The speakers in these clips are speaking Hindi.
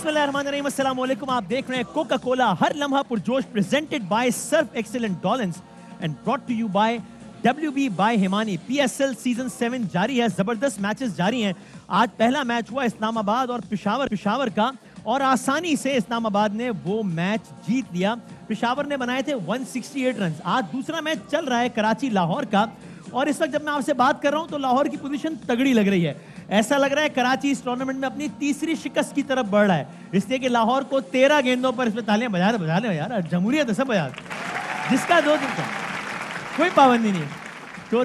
बिस्मिल्लाहिर्रहमानिर्रहीम, अस्सलाम वालेकुम। आप देख रहे हैं कोका कोला हर लम्हा पुरजोश, प्रेजेंटेड बाय सर्फ एक्सीलेंट डॉलेंस and brought to you by WB by Himani. PSL season 7 जारी है, जबरदस्त मैचेस जारी हैं। आज पहला मैच हुआ इस्लामाबाद और पिशावर का, और आसानी से इस्लामाबाद ने वो मैच जीत लिया। पिशावर ने बनाए थे 168 रन। आज दूसरा मैच चल रहा है कराची लाहौर का, और इस वक्त जब मैं आपसे बात कर रहा हूं तो लाहौर की पोजीशन तगड़ी लग रही है। ऐसा लग रहा है कराची इस टूर्नामेंट में अपनी तीसरी शिकस्त की तरफ बढ़ रहा है, इसलिए कि लाहौर को 13 गेंदों पर, इसमें तालियां बजा ले यार, जमहूरियत है, सब बजा, जिसका दो दिन का कोई पाबंदी नहीं। तो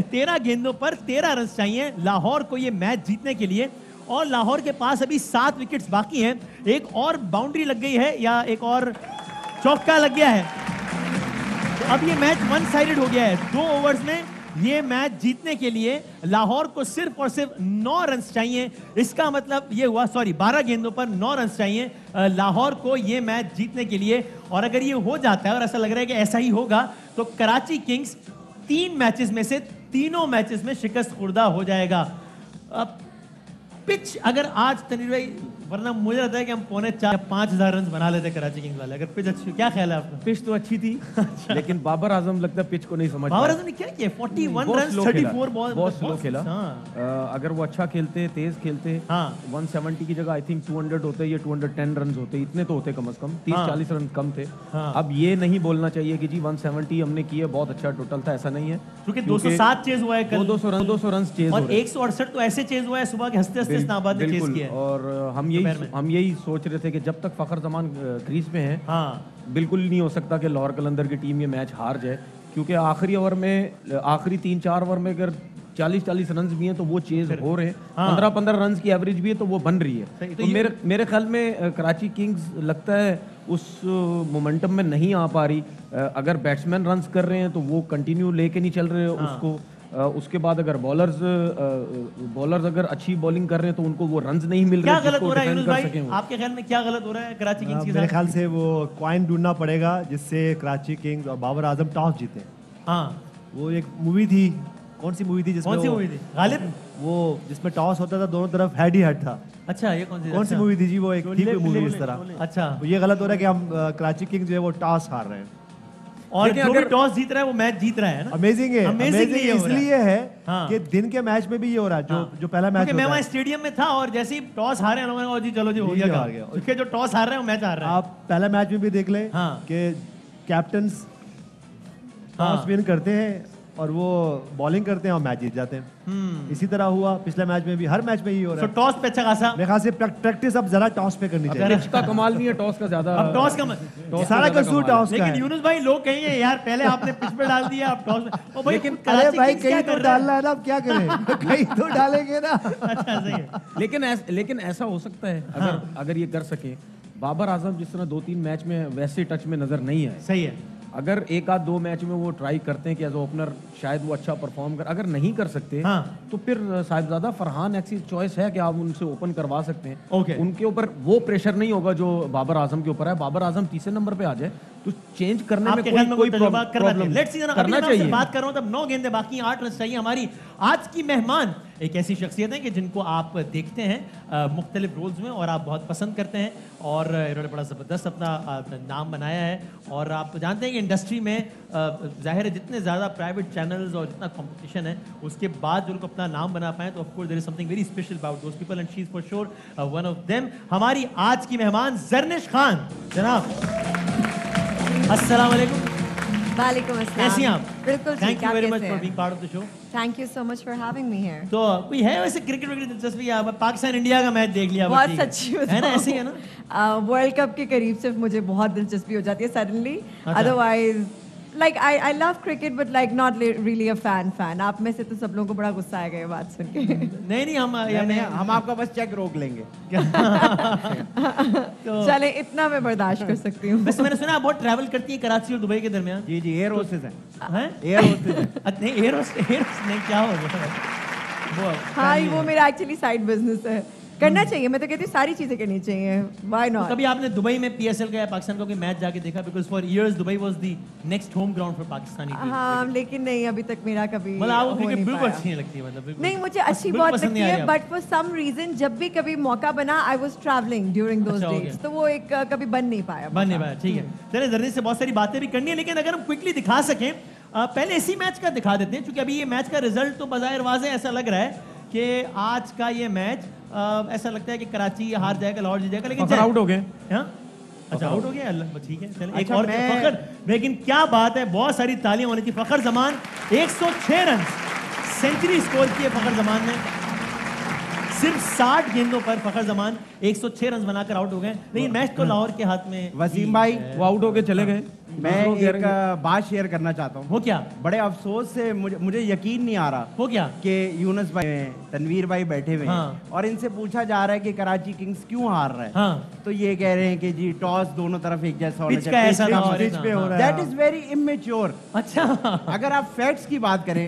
13 गेंदों पर 13 रन चाहिए लाहौर को ये मैच जीतने के लिए, और लाहौर के पास अभी 7 विकेट्स बाकी हैं। एक और बाउंड्री लग गई है या एक और चौका लग गया है, तो अब ये मैच वन साइडेड हो गया है। 2 ओवर्स में ये मैच जीतने के लिए लाहौर को सिर्फ और सिर्फ 9 रन चाहिए। इसका मतलब ये हुआ, 12 गेंदों पर 9 रन चाहिए लाहौर को ये मैच जीतने के लिए। और अगर ये हो जाता है, और ऐसा लग रहा है कि ऐसा ही होगा, तो कराची किंग्स 3 मैचेस में से तीनों मैचेस में शिकस्त खुर्दा हो जाएगा। पिच अगर आज तनीर भाई, वरना मुझे लगता है कि हम 4,500 रन बना लेते कराची किंग्स वाले, अगर पिच अच्छी। क्या ख्याल है आपका? पिच तो अच्छी थी लेकिन बाबर आजम लगता है पिच को नहीं समझ। बाबर आजम ने क्या किया? 41 रन, 34 बॉल, बहुत स्लो खेला। अगर वो अच्छा खेलते, तेज खेलते, 170 की जगह आई थिंक 200 होते, ये 210 रन होते, इतने तो होते कम से कम। 30-40 रन कम थे। अब ये नहीं बोलना चाहिए कि जी 170 हमने किए, बहुत अच्छा टोटल था, ऐसा नहीं है, क्योंकि 207 चेज हुआ है कल, 200 रन चेज, और 168 तो ऐसे चेज हुआ है सुबह के हंसते हंसते इस्लामाबाद ने चेज किया है। और हम यही सोच रहे थे कि जब तक फखर जमान क्रीज पे हैं, बिल्कुल नहीं हो सकता कि लाहौर कलंदर की टीम ये मैच हार जाए, क्योंकि आखिरी ओवर में, आखिरी 3-4 ओवर में अगर 40-40 रन भी हैं तो वो चेज हो रहे हैं। 15-15 रन की एवरेज भी है तो वो बन रही है। तो मेरे ख्याल में कराची किंग्स लगता है उस मोमेंटम में नहीं आ पा रही। अगर बैट्समैन रन कर रहे हैं तो वो कंटिन्यू लेके नहीं चल रहे उसको। उसके बाद अगर बॉलर्स अगर अच्छी बॉलिंग कर रहे हैं तो उनको वो रन्स नहीं मिल रहे। क्या गलत हो रहा है यूनुस भाई? आपके ख्याल में क्या गलत हो रहा है कराची किंग्स के साथ? मेरे ख्याल से वो कॉइन ढूंढना पड़ेगा जिससे कराची किंग्स और बाबर आजम टॉस जीते। वो एक मूवी थी, कौन सी मूवी थी जिसमें, कौन सी मूवी थी? गालिब, वो जिसमें टॉस होता था, दोनों तरफ हेड ही हेड था। अच्छा, ये कौन सी मूवी थी जी? वो एक थी मूवी इस तरह। अच्छा, ये गलत हो रहा है कि हम कराची किंग्स जो है वो टॉस हार रहे हैं, और जो भी टॉस जीत रहा है वो मैच जीत रहा है ना। अमेजिंग है, अमेजिंग इसलिए है कि दिन के मैच में भी ये हो रहा है। जो पहला मैच, मैं वहाँ स्टेडियम में था और जैसे ही टॉस हारे लोगों ने, जी चलो जी हो गया, उसके जो टॉस हार रहे हैं वो मैच हार रहे हैं। आप पहला मैच में भी देख लें कि कैप्टन टॉस विन करते हैं और वो बॉलिंग करते हैं और मैच जीत जाते हैं। इसी तरह हुआ पिछले मैच में भी, हर मैच में ही हो रहा है। टॉस पे अच्छा खासा मेरे ख्याल से प्रैक्टिस अब जरा टॉस पे करनी चाहिए। पिच का कमाल नहीं है, टॉस का ज्यादा। अब टॉस का सारा कसूर टॉस का है। लेकिन यूनुस भाई लोग कहेंगे यार पहले आपने पिच पे डाल दिया, अब टॉस में। लेकिन अरे भाई कहीं तो डालना है ना, अब क्या करें कहीं तो डालेंगे ना। अच्छा सही है। लेकिन ऐसा हो सकता है अगर ये कर सके। बाबर आजम जिस तरह 2-3 मैच में वैसे टच में नजर नहीं है। सही है। अगर 1-2 मैच में वो ट्राई करते हैं कि एज ओपनर शायद वो अच्छा परफॉर्म कर, अगर नहीं कर सकते तो फिर साहिबजादा फरहान ऐसी चॉइस है कि आप उनसे ओपन करवा सकते हैं। उनके ऊपर वो प्रेशर नहीं होगा जो बाबर आजम के ऊपर है। बाबर आजम तीसरे नंबर पे आ जाए तो चेंज करने में कोई प्रॉब्लम करना चाहिए। बात कर रहा हूं तब 9 गेंदें बाकी, 8 रन चाहिए। हमारी आज की मेहमान एक ऐसी शख्सियत है कि जिनको आप देखते हैं मुख्तलिफ रोल्स में और आप बहुत पसंद करते हैं, और इन्होंने बड़ा ज़बरदस्त अपना नाम बनाया है। और आप जानते हैं कि इंडस्ट्री में जाहिर है जितने ज़्यादा प्राइवेट चैनल्स और जितना कंपटीशन है, उसके बाद जो लोग अपना नाम बना पाए तो of course there is something very special about those people, and she is for sure one of them. हमारी आज की मेहमान जरनिश खान जनाब, अस्सलाम वालेकुम। वालेकुम अस्सलाम। कैसी हैं आप? बिल्कुल ठीक। Thank you very much for being part of the show. Thank you so much for having me here. तो कोई है वैसे क्रिकेट दिलचस्पी? पाकिस्तान इंडिया का मैच देख लिया? बहुत सच्ची है ना, ऐसे ही है ना। वर्ल्ड कप के करीब सिर्फ मुझे बहुत दिलचस्पी हो जाती है suddenly, otherwise like I love cricket but like not really a fan. आप में से तो सब लोगों को बड़ा गुस्सा आएगा ये बात सुन के। नहीं हम आपका बस चेक रोक लेंगे। चले, इतना मैं बर्दाश्त कर सकती हूँ। वैसे मैंने सुना आप बहुत ट्रैवल करती है कराची और दुबई के दरमियान। जी एयर होस्टेस हैं। एयर होस्टेस नहीं, क्या हो गया वो? हाँ, वो मेरा एक्चुअली साइड बिजनेस है। करना चाहिए, मैं तो कहती हूँ सारी चीजें करनी चाहिए, व्हाई नॉट। कभी आपने दुबई में PSL का या पाकिस्तान का कोई मैच जाके देखा? Because for years Dubai was the next home ground for Pakistani team. हाँ, लेकिन नहीं, अभी तक मेरा कभी मतलब आपको हो क्रिकेट नहीं बिल्कुल पाया। अच्छी नहीं लगती? मतलब बिल्कुल नहीं, मुझे अच्छी बहुत लगती है, बट फॉर सम रीजन जब भी कभी मौका बना, I was travelling during those days, तो वो एक कभी बन नहीं पाया। ठीक है। चलिए, जर्नी से बहुत सारी बातें भी करनी है, लेकिन अगर हम क्विकली दिखा सकें, पहले इसी मैच का दिखा देते हैं, क्योंकि अभी ये मैच का रिजल्ट तो बज़ाहिर वाज़े ऐसा लग रहा है कि आज का ये मैच ऐसा लगता है कि कराची हार जाएगा, लाहौर जीत जाएगा, लेकिन आउट हो गए। अच्छा, आउट हो गया, अल्लाह, ठीक है। चलिए, एक और फखर, लेकिन क्या बात है, बहुत सारी तालियां होनी थी। फखर जमान 106 रन सेंचुरी स्कोर किए फखर जमान ने। सिर्फ 60 गेंदों पर फखर जमान 106 रन बनाकर आउट हो गए, लेकिन मैच तो लाहौर के हाथ में। वसीम भाई वो आउट होके चले गए। मैं एक बात शेयर करना चाहता हूँ। वो क्या? बड़े अफसोस से मुझे यकीन नहीं आ रहा। वो क्या? कि यूनुस भाई तनवीर भाई बैठे हुए हैं और इनसे पूछा जा रहा है कि कराची किंग्स क्यों हार रहा है। तो ये कह रहे हैं कि जी टॉस दोनों तरफ एक जैसा होना चाहिए। That is very immature. अच्छा, अगर आप फैक्ट्स की बात करें,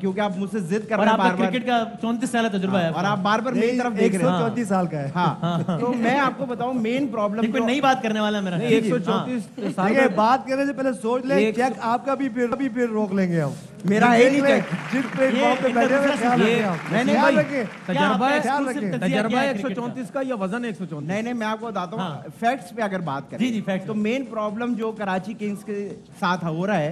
क्योंकि आप मुझसे जिद कर रहे हैं बार-बार, क्रिकेट का 34 साल का तजुर्बा है और आप बार-बार मेरी तरफ देख रहे हैं। 134 साल का है। हाँ, तो मैं आपको बताऊं मेन प्रॉब्लम कोई नई बात करने वाला मेरा 134 साल देखिए, बात करने से पहले सोच ले, चेक आपका भी फिर रोक लेंगे हम। मेरा है नहीं चेक। जिस प्लेटफॉर्म पे बैठे हुए ख्याल रखें। तजर्बा 134 का या वजन 134? नहीं, मैं आपको बताता हूँ फैक्ट्स पे अगर बात करें। जी, फैक्ट। तो मेन प्रॉब्लम जो कराची किंग्स के साथ हो रहा है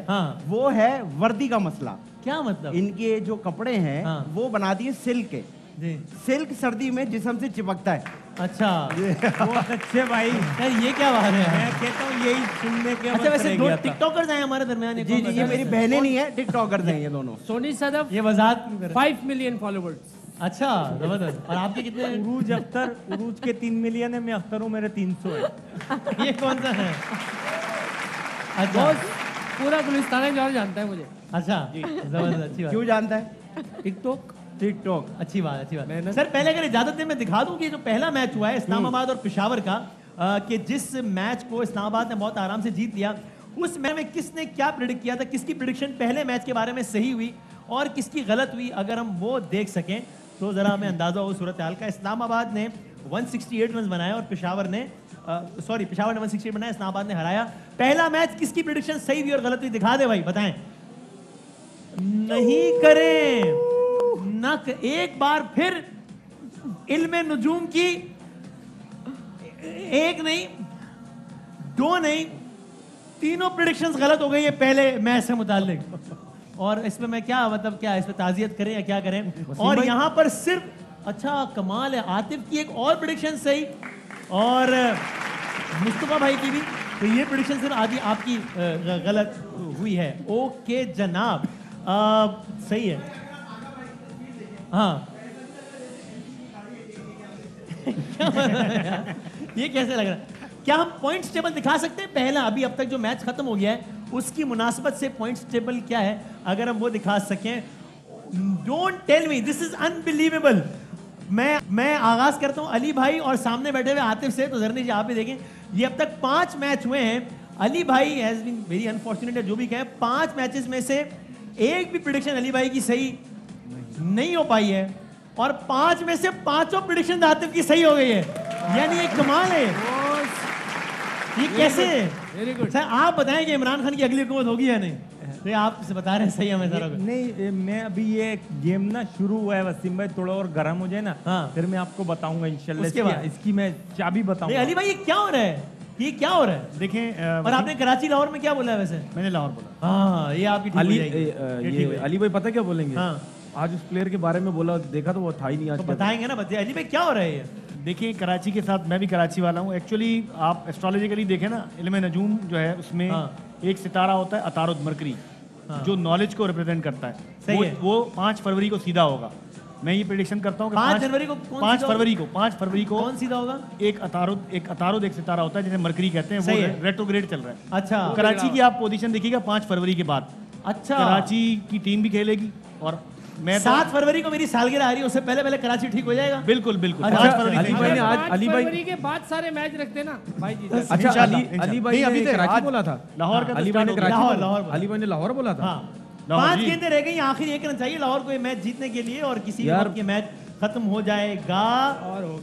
वो है वर्दी का मसला। क्या मतलब? इनके जो कपड़े हैं वो बना दिए सिल्क के। सिल्क सर्दी में जिस्म से चिपकता है। अच्छा, बहुत अच्छे भाई। यार ये क्या बात है? मैं कहता हूँ यही सुनने के। अच्छा, वैसे दो टिकटॉकर्स हैं हमारे दरमियान। जी, ये मेरी बहनें नहीं है, टिकटॉकर्स हैं ये दोनों। सोनी सदफ ये वजाहत 5 मिलियन फॉलोवर्स। अच्छा, जबरदस्त। और आपके कितने? उरूज के 3 मिलियन है, मैं अख्तर हूँ, मेरे 300 है। ये कौन सा है? अच्छा, पूरा गुलिस्तान लाहौर जानता है मुझे। अच्छा, जबरदस्त, अच्छी बात। क्यों जानता है? टिकटॉक। अच्छी बात। सर, पहले अगर इजाजत दें मैं दिखा दूं कि जो पहला मैच हुआ है इस्लामाबाद और पेशावर का, कि जिस मैच को इस्लामाबाद ने बहुत आराम से जीत लिया, उस मैच में किसने क्या प्रेडिक्ट किया था, किसकी प्रेडिक्शन पहले मैच के बारे में सही हुई और किसकी गलत हुई, अगर हम वो देख सकें तो जरा हमें अंदाजा हो सूरत हाल का। इस्लामाबाद ने 168 रन बनाए और पेशावर ने 168 बनाए, इस्लामाबाद ने हराया। पहला मैच किसकी प्रेडिक्शन सही हुई और गलत हुई, दिखा दे भाई, बताएं। नहीं करें एक बार फिर इल्मे नुजूम की एक नहीं, दो नहीं, तीनों प्रेडिक्शंस गलत हो गई है पहले मैच से मुताल्लिक। और इसमें मैं क्या मतलब क्या इस पे ताजियत करें या क्या करें? और यहाँ पर सिर्फ, अच्छा कमाल है, आतिफ की एक और प्रेडिक्शन सही और मुस्तफा भाई की भी। तो ये प्रेडिक्शन सिर्फ आदि आपकी गलत हुई है। ओके जनाब, सही है। हाँ ये कैसे लग रहा है? क्या हम पॉइंट्स टेबल दिखा सकते हैं? पहला अभी अब तक जो मैच खत्म हो गया है उसकी मुनासबत से पॉइंट्स टेबल क्या है, अगर हम वो दिखा सकें। Don't tell me, this is unbelievable. मैं आगाज करता हूं अली भाई और सामने बैठे हुए आतिफ से। तो जरनी जी आप भी देखें, ये अब तक 5 मैच हुए हैं। अली भाई हैज बीन वेरी अनफॉर्चुनेट है, जो भी कहें। 5 मैचेस में से एक भी प्रेडिक्शन अली भाई की सही नहीं हो पाई है और 5 में से 5 प्रेडिक्शन आतिफ की सही हो गई है। यानी एक कमाल है। ये कैसे? Very good. सर आप बताएं कि इमरान खान की अगली हुकूमत होगी या नहीं? तो आप बता रहे हैं सही हमें सारा। नहीं, मैं अभी ये गेम ना शुरू हुआ है वसीम भाई, थोड़ा और गर्म हो जाए ना, फिर मैं आपको बताऊंगा इंशाल्लाह। इसकी मैं चाबी बताऊंगा। अली भाई ये क्या हो रहा है? ये क्या हो रहा है? देखें, और आपने कराची लाहौर में क्या बोला है? वैसे मैंने लाहौर बोला। हाँ, ये आपकी अली भाई पता क्या बोलेंगे? आज उस प्लेयर के बारे में बोला, देखा तो वो था ही नहीं। आज तो बताएंगे ना, बताइए अली भाई क्या हो रहा है ये? देखिए, कराची के साथ मैं भी कराची वाला हूँ। एक्चुअली आप एस्ट्रोलॉजिकली देखें ना, इल्म नजूम जो है उसमें एक सितारा होता है अतारुद मरकरी, जो नॉलेज को रिप्रेजेंट करता है। सही है। वो 5 फरवरी को सीधा होगा। मैं ये प्रेडिक्शन करता हूँ 5 फरवरी को। 5 फरवरी को कौन सीधा होगा? एक अतारुद एक सितारा होता है जिसे मरकरी कहते हैं, वो रेट्रोग्रेड चल रहा है। अच्छा, कराची की आप पोजीशन देखिएगा 5 फरवरी के बाद। अच्छा, कराची की टीम भी खेलेगी और मैं 7 फरवरी को मेरी सालगिरह आ रही है, उससे पहले कराची ठीक हो जाएगा। बिल्कुल। 5 फरवरी अली भाई ने आज अली भाई के बाद सारे मैच रखते ना भाई जी। अच्छा, अली भाई ने कराची बोला था, लाहौर का। अली भाई ने लाहौर अली भाई ने लाहौर बोला था। 5 गेंदें रह गई, आखिर 1 रन चाहिए लाहौर को मैच जीतने के लिए और किसी के मैच खत्म हो जाएगा।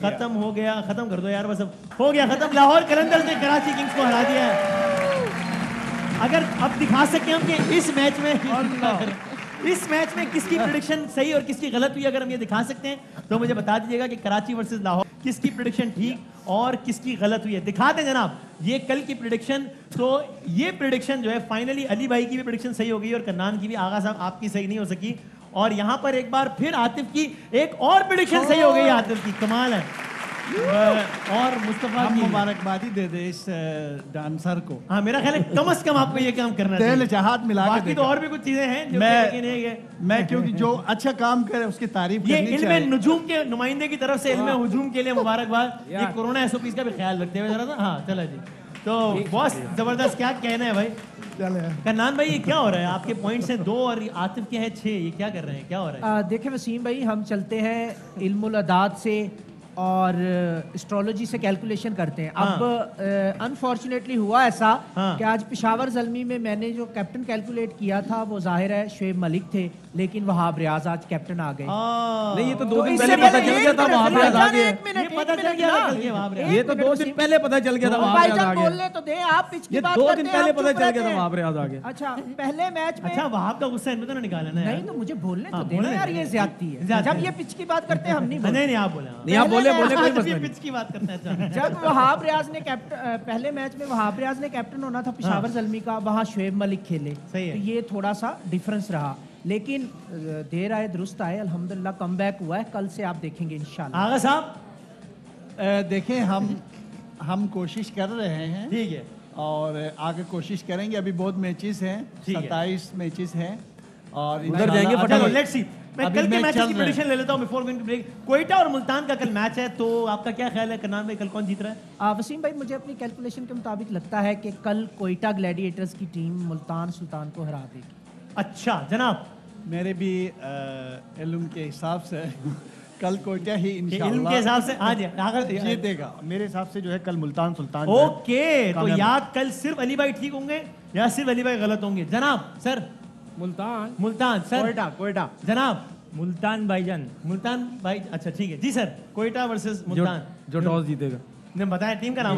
खत्म हो गया, खत्म कर दो यार बस, अब हो गया खत्म। लाहौर कलंदर्स ने कराची किंग्स को हरा दिया है। अगर अब दिखा सके हम कि इस मैच में किसकी प्रेडिक्शन सही और किसकी गलत हुई, अगर हम ये दिखा सकते हैं तो मुझे बता दीजिएगा कि कराची वर्सेस लाहौर किसकी प्रेडिक्शन ठीक और किसकी गलत हुई है। दिखा दें जनाब ये कल की प्रेडिक्शन। तो ये प्रेडिक्शन जो है फाइनली अली भाई की भी प्रेडिक्शन सही हो गई और कन्नान की भी। आगा साहब आपकी सही नहीं हो सकी और यहां पर एक बार फिर आतिफ की एक और प्रेडिक्शन सही हो गई। आतिफ की कमाल है। और मुस्तफा की मुबारकबादी दे दे इस डांसर को। हाँ मेरा ख्याल है कम से कम आपको ये काम करना चाहिए। जहाद मिला के बाकी तो और भी कुछ चीजें हैं जो मैं क्योंकि जो अच्छा काम करे उसकी तारीफ करनी चाहिए। ये इल्मे नुजूम के नुमाइंदे की तरफ से इल्मे हुजूम के लिए मुबारकबाद। ये कोरोना एसओपीज का भी ख्याल रखते हुए जरा सा। हाँ चला जी। तो बॉस जबरदस्त, क्या कहना है भाई? कन्नान भाई ये क्या हो रहा है? आपके पॉइंट्स हैं 2 और आतिफ के हैं 6, ये क्या कर रहे हैं, क्या हो रहा है? देखिए वसीम भाई, हम चलते हैं इल्मुल अदाद से और एस्ट्रोलॉजी से कैलकुलेशन करते हैं। अब अनफॉर्चुनेटली हुआ ऐसा कि आज पेशावर ज़ल्मी में मैंने जो कैप्टन कैलकुलेट किया था वो जाहिर है शुएब मलिक थे, लेकिन वहाब रियाज आज कैप्टन आ गए। नहीं ये तो 2 दिन पहले पता चल गया था वहाब रियाज आ गए। ये पता चल गया था कल के वहाब रियाज। ये तो 2 दिन पहले पता चल गया था वहाब रियाज आ गए। बोलने तो दें, आप पिच की बात करते हैं। 2 दिन पहले पता चल गया था वहाब रियाज आ गए। अच्छा पहले मैच में। अच्छा वहाब का गुस्सा इनमें तो ना निकाला ना। नहीं तो मुझे बोलने तो देना यार, ये ज्यादती है। जब ये पिच की बात करते हैं हम नहीं बोलते। नहीं आप बोले, नहीं आप बोले कोई मसला नहीं। पिच की बात करते हैं। जब वहाब रियाज ने पहले मैच में वहाब रियाज ने कैप्टन होना था पेशावर ज़ल्मी का, वहां शुएब मलिक खेले, तो ये थोड़ा सा डिफरेंस रहा। लेकिन देर आए दुरुस्त आए, अल्हम्दुलिल्लाह कमबैक हुआ है। कल से आप देखेंगे इंशाल्लाह। आगा साहब देखें हम कोशिश कर रहे हैं, ठीक है, और आगे कोशिश करेंगे। अभी बहुत मैचेस हैं, 27 मैचेस हैं और उधर जाएंगे फटाफट। Let's see. मैं कल के मैचेस की प्रेडिक्शन ले लेता हूं before going to break. Quetta और मुल्तान का कल मैच है, तो आपका क्या ख्याल है कन्नान भाई, कल कौन जीत रहा है? वसीम भाई मुझे अपनी कैलकुलेशन के मुताबिक लगता है कि कल कोयटा ग्लैडिएटर्स की टीम मुल्तान सुल्तान को हरा देगी। अच्छा जनाब, मेरे भी इल्म के हिसाब से कल कोयटा ही इंशाल्लाह इल्म के हिसाब से आज जीतेगा। मेरे हिसाब से जो है कल मुल्तान सुल्तान। ओके, तो या कल सिर्फ अली भाई ठीक होंगे या सिर्फ अली भाई गलत होंगे? जनाब सर। मुल्तान सर। कोयटा जनाब। मुल्तान भाईजान। मुल्तान भाई, अच्छा ठीक है जी सर। कोयटा वर्सेस मुल्तान, जो टॉस जीतेगा। ने बताया टीम का नाम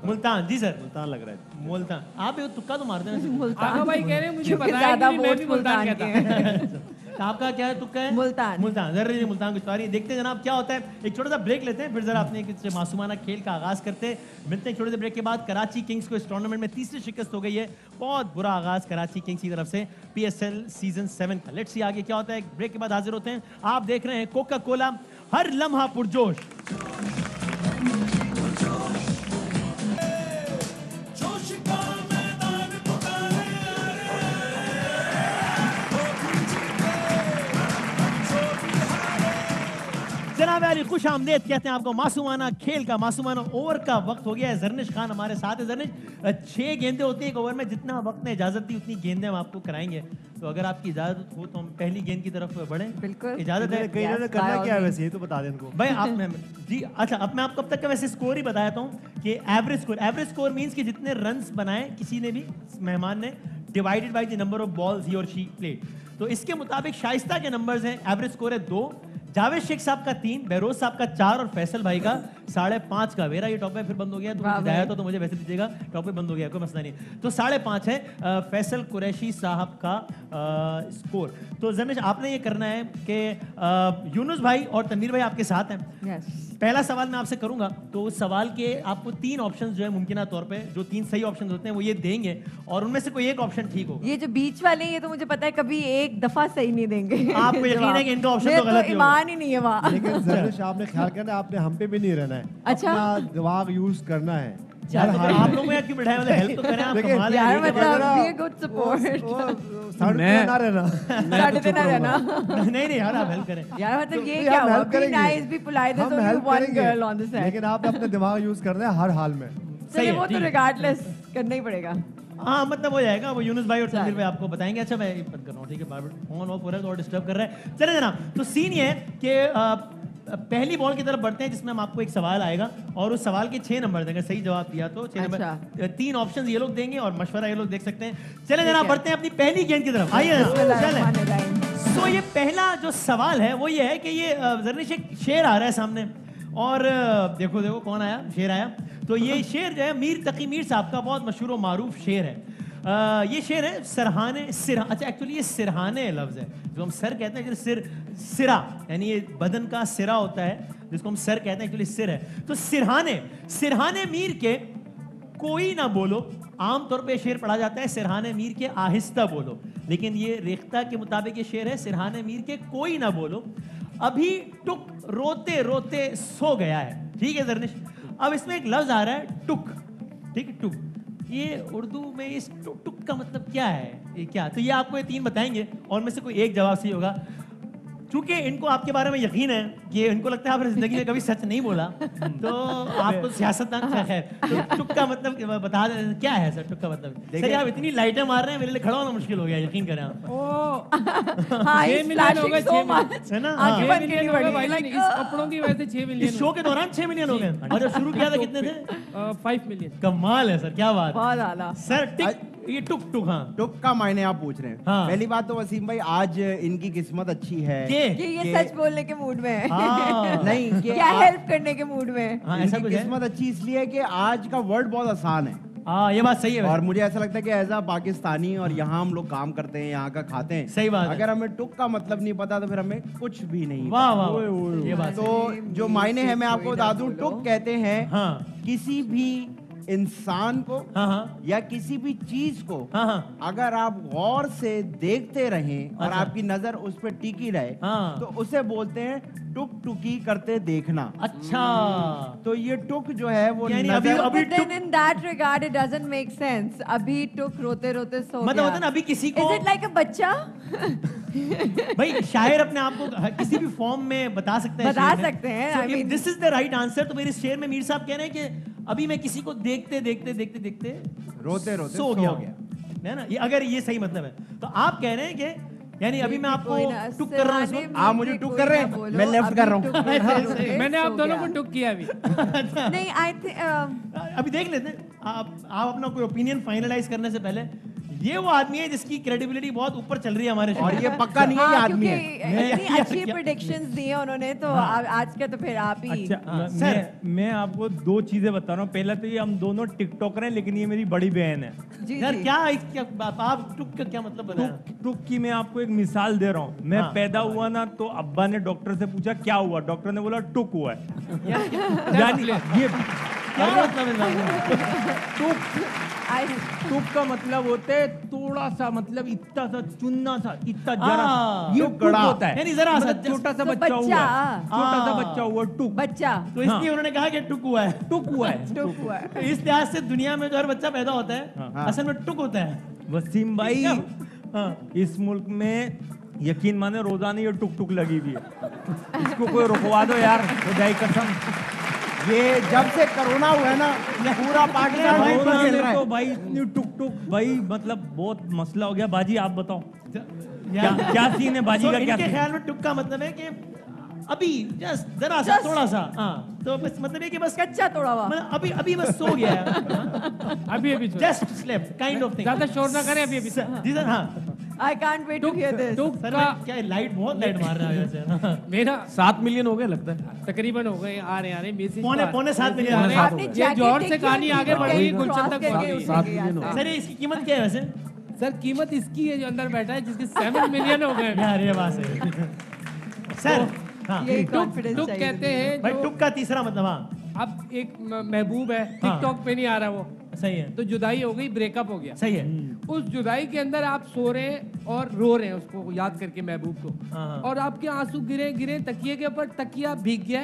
मुल्तान जी सर। मुल्तान लग रहा है। मुल्तान। आप तुक्का तो मारते हैं। मुल्तान भाई कह रहे हैं मुझे बताया नहीं, मैं भी मुल्तान कहता हूं। आपका क्या है तुक्का है? मुल्तान। मुल्तान जरूरी मुल्तान की तैयारी। देखते हैं जनाब क्या होता है। एक छोटा सा ब्रेक लेते हैं, फिर जरा अपने किसी मासूमाना खेल का आगाज करते हैं। मिलते हैं छोटे से ब्रेक के बाद। कराची किंग्स को इस टूर्नामेंट में तीसरी शिकस्त हो गई है। बहुत बुरा आगाज कराची किंग्स की तरफ से PSL सीजन 7 का। लेट्स सी आगे क्या होता है। ब्रेक के बाद हाजिर होते हैं। आप देख रहे हैं कोका कोला, हर लम्हा पुरजोश। जनाब अली खुश आमदेद कहते हैं आपको। मासूमाना खेल का, मासूमाना ओवर का वक्त हो गया है। जरनिश खान हमारे साथ है। जरनिश, 6 गेंदें होती हैं एक ओवर में, जितना वक्त ने इजाजत दी उतनी गेंदें हम आपको कराएंगे। तो अगर आपकी इजाजत हो तो हम पहली गेंद की तरफ बढ़ें। बिल्कुल इजाजत है। करना क्या है वैसे, ये तो बता दें इनको भाई। आप जी अच्छा, अब मैं आपको अब तक का वैसे स्कोर ही बताता हूँ कि एवरेज स्कोर मींस कि जितने रन्स बनाए किसी ने भी, मेहमान ने, divided by the number of balls he और शी प्लेड। तो इसके मुताबिक शाइस्ता के नंबर्स हैं। एवरेज स्कोर है 2, जावेद शेख साहब का 3, बहरोज साहब का 4 और फैसल भाई का 5.5 का। मेरा ये टॉप पे फिर बंद हो गया, तो हिदायत हो तो मुझे वैसे दीजिएगा। टॉप पे बंद हो गया, कोई मसला नहीं। तो 5.5 है फैसल कुरैशी साहब का स्कोर। तो जरनिश आपने ये करना है कि यूनुस भाई और तनवीर भाई आपके साथ हैं। पहला सवाल मैं आपसे करूंगा, तो उस सवाल के आपको 3 ऑप्शंस जो है मुमकिन तौर पे, जो 3 सही ऑप्शंस होते हैं वो ये देंगे, और उनमें से कोई एक ऑप्शन ठीक होगा। ये जो बीच वाले हैं, ये तो मुझे पता है कभी एक दफा सही नहीं देंगे। आपको यकीन है कि इनका ऑप्शन तो गलत ही होगा? ईमान ही नहीं है वहाँ। लेकिन जरनिश आपने ख्याल करना है, आपने हम पे भी नहीं रहना है। अच्छा, अपना दिमाग यूज करना है। यार आप लोग क्यों बिठाए, मतलब हेल्प तो करें आप। कमाल है यार, मतलब बी अ गुड सपोर्ट। ना रहना नहीं यार, आप हेल्प करें यार। मतलब ये क्या हुआ? Be nice, be polite, there is only one girl on the set. लेकिन आपने अपना दिमाग यूज करना है हर हाल में। सही, वो तो रिगार्डलेस करना ही पड़ेगा। हाँ मतलब हो जाएगा वो। यूनुस भाई और तनवीर भाई आपको बताएंगे। अच्छा मैं बंद कर रहा हूँ, ठीक है। बार ऑन ऑफ हो रहा है तो और डिस्टर्ब कर रहा है। चले जनाब, तो सीन ये है कि पहली बॉल की तरफ बढ़ते हैं, जिसमें हम आपको एक सवाल आएगा और उस सवाल के 6 नंबर देंगे। सही जवाब दिया तो 6 नंबर। 3 ऑप्शन ये लोग देंगे और मशवरा ये लोग देख सकते हैं। चले जनाब, बढ़ते हैं अपनी पहली गेंद की तरफ। आइए चलें। सो ये पहला जो सवाल है वो ये है कि ये जर्निश एक शेर आ रहा है सामने और देखो देखो कौन आया, शेर आया। तो ये शेर जो है मीर तकी मीर साहब का बहुत मशहूर और मारूफ शेर है। ये शेर है सरहाने सिर, अच्छा एक्चुअली ये सिरहाने लफ्ज है जो हम सर कहते हैं, सिर सिरा यानी ये बदन का सिरा होता है जिसको हम सर कहते हैं, एक्चुअली सिर है। तो सिरहाने मीर के कोई ना बोलो, आमतौर पे शेर पढ़ा जाता है सिरहाने मीर के आहिस्ता बोलो, लेकिन ये रेख्ता के मुताबिक ये शेर है सिरहाने मीर के कोई ना बोलो, अभी टुक रोते रोते सो गया है। ठीक है जर्निश, अब इसमें एक लफ्ज आ रहा है टुक, ठीक है टुक, ये उर्दू में इस टुक का मतलब क्या है, ये क्या? तो ये आपको ये 3 बताएंगे और में से कोई एक जवाब सही होगा। चूंकि इनको आपके बारे में यकीन है कि इनको लगता है आपने जिंदगी में कभी सच नहीं बोला, तो आपको सियासतदान है तो टुक का मतलब बता दें क्या है सर, टुक का मतलब? सर आप इतनी लाइटें मार रहे हैं, मेरे लिए खड़ा होना मुश्किल हो गया, यकीन करें आप। 6 मिलियन हो गए, 6 मिलियन है ना? इस कपड़ों की वजह से 6 मिलियन। इस शो के दौरान 6 मिलियन हो गए और जब शुरू किया था कितने थे? 5 मिलियन। कमाल है सर, क्या बात। बहुत आला सर ये टुक टुक, हाँ टुक का मायने आप पूछ रहे हैं। हाँ। पहली बात तो वसीम भाई आज इनकी किस्मत अच्छी है कि ये सच बोलने के मूड में है। नहीं क्या हेल्प करने के मूड में है। हाँ, ऐसा कुछ है? किस्मत अच्छी इसलिए कि आज का वर्ड बहुत आसान है। हाँ ये बात सही है। और मुझे ऐसा लगता है कि एज अ पाकिस्तानी और यहाँ हम लोग काम करते हैं, यहाँ का खाते हैं, सही बात है। अगर हमें टुक का मतलब नहीं पता तो फिर हमें कुछ भी नहीं। वाह वाह, ये बात तो जो मायने हैं मैं आपको बता दूं, टुक कहते हैं किसी भी इंसान को या किसी भी चीज को अगर आप गौर से देखते रहें और आपकी नजर उस पर टिकी रहे तो उसे बोलते हैं टुक टुकी करते देखना। अच्छा, तो ये टुक जो है वो अभी टुक in that regard it doesn't make sense. अभी टुक रोते रोते सो गया, मतलब होता है ना अभी किसी को, इज इट लाइक अ बच्चा? भाई शायर अपने आप को किसी भी फॉर्म में बता सकते हैं, बता सकते हैं। This is the right answer. तो मेरे शेर में मीर साहब कह रहे हैं कि अभी मैं किसी को देखते देखते देखते देखते रोते रोते सो गया है ना, ये अगर ये सही मतलब है तो आप कह रहे हैं कि यानी अभी मैं आपको टुक कर रहा हूँ, आप मुझे टुक कर रहे हैं, मैं लेफ्ट कर रहा हूँ। मैंने आप दोनों को टुक किया अभी। नहीं आई थिंक अभी देख लेते हैं, आप अपना कोई ओपिनियन फाइनलाइज करने से पहले, ये वो आदमी है जिसकी क्रेडिबिलिटी बहुत ऊपर चल रही है हमारे, और ये पक्का नहीं है, ये आदमी है। इतनी अच्छी प्रेडिक्शंस दी है उन्होंने, तो आज का तो फिर आप ही। अच्छा, मैं आपको 2 चीजें बता रहा हूँ। पहला तो ये हम दोनों टिकटॉकर हैं, लेकिन ये मेरी बड़ी बहन है। यार क्या आप टुक का क्या मतलब बता? टुक की मैं आपको एक मिसाल दे रहा हूँ। मैं पैदा हुआ ना तो अब्बा ने डॉक्टर से पूछा क्या हुआ, डॉक्टर ने बोला टुक हुआ है। यानी ये टुक का मतलब होता है थोड़ा सा, मतलब इतना सा, चुन्ना सा, इतना जरा, ये टुक होता है, यानी जरा सा, छोटा सा बच्चा हुआ, छोटा सा बच्चा हुआ टुक बच्चा। तो इसलिए उन्होंने कहा कि टुक हुआ है, टुक हुआ है, टुक हुआ है। तो इस लिहाज से दुनिया में जो हर बच्चा पैदा होता है असल में टुक होता है। वसीम भाई इस मुल्क में यकीन माने रोजाना ये टुक टुक लगी हुई है। इसको कोई रुकवा दो यार, खुदाई कसम। ये जब से कोरोना हुआ है ना, पूरा पाकिस्तान तो भाई इतनी टुक टुक भाई, मतलब बहुत मसला हो गया। बाजी आप बताओ क्या सीन है बाजी का? क्या इनके ख्याल में टुक का मतलब है कि अभी जस्ट जरा सा, थोड़ा सा, तो बस मतलब है कि बस कच्चा थोड़ा हुआ, मतलब अभी बस सो गया है, अभी just slept kind of thing. ज्यादा शोर ना करें अभी जी सर। हाँ I can't wait to hear this. Sir क्या लाइट बहुत लाइट मार रहा है वैसे। मेरा 7 मिलियन हो गए लगता है, तकरीबन हो गए, आ रहे मैसेज पौने 7 मिलियन। ये जोर से कहानी आगे बढ़ रही, गुलशन तक पहुंच गई। 7 मिलियन हो सर इसकी कीमत क्या है वैसे? सर कीमत इसकी है जो अंदर बैठा है, जिसके 7 मिलियन हो गए। यार ये बात है सर। टुक कहते हैं भाई, टुक का तीसरा मतलब। हाँ अब एक महबूब है, टिकटॉक पे नहीं आ रहा वो, सही है, तो जुदाई हो गई, ब्रेकअप हो गया, सही है। उस जुदाई के अंदर आप सो रहे हैं और रो रहे हैं उसको याद करके, महबूब को, और आपके आंसू गिरे तकिए के ऊपर, तकिया भीग गया।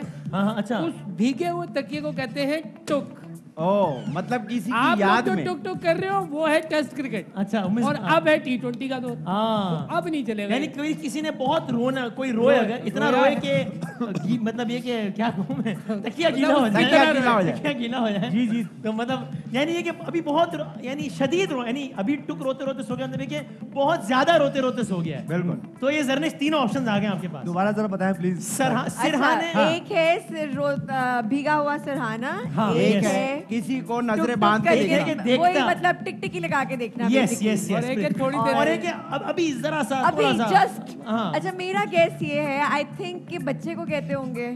अच्छा, उस भीगे हुए तकिए को कहते हैं टुक। मतलब किसी आप की याद जो में टुक टुक कर रहे हो वो है टेस्ट क्रिकेट। अच्छा, और अब है T20 का दौर, तो अब नहीं चलेगा। यानी कोई किसी ने बहुत रोना, कोई रोए अगर इतना रोए कि मतलब ये कि क्या कहूं मैं, तकिया गीला हो जाए, तकिया गीला हो जाए। जी जी, तो मतलब यानी ये कि अभी बहुत यानी शदीद रो, यानी अभी टुक रोते रोते सो गया, मतलब कि बहुत ज्यादा रोते रोते सो गया है। बिल्कुल। तो ये जर्निश तीनों ऑप्शंस आ गए आपके पास, दोबारा जरा बताएं प्लीज। सिरहाने, एक है भीगा हुआ सिरहाना, एक है किसी को नजरें बांध के देखना, वही मतलब टिकटिकी लगा के देखना। यस यस यस, और एक अभी जरा सा अभी जस्ट। अच्छा मेरा गेस ये है, आई थिंक कि बच्चे को कहते होंगे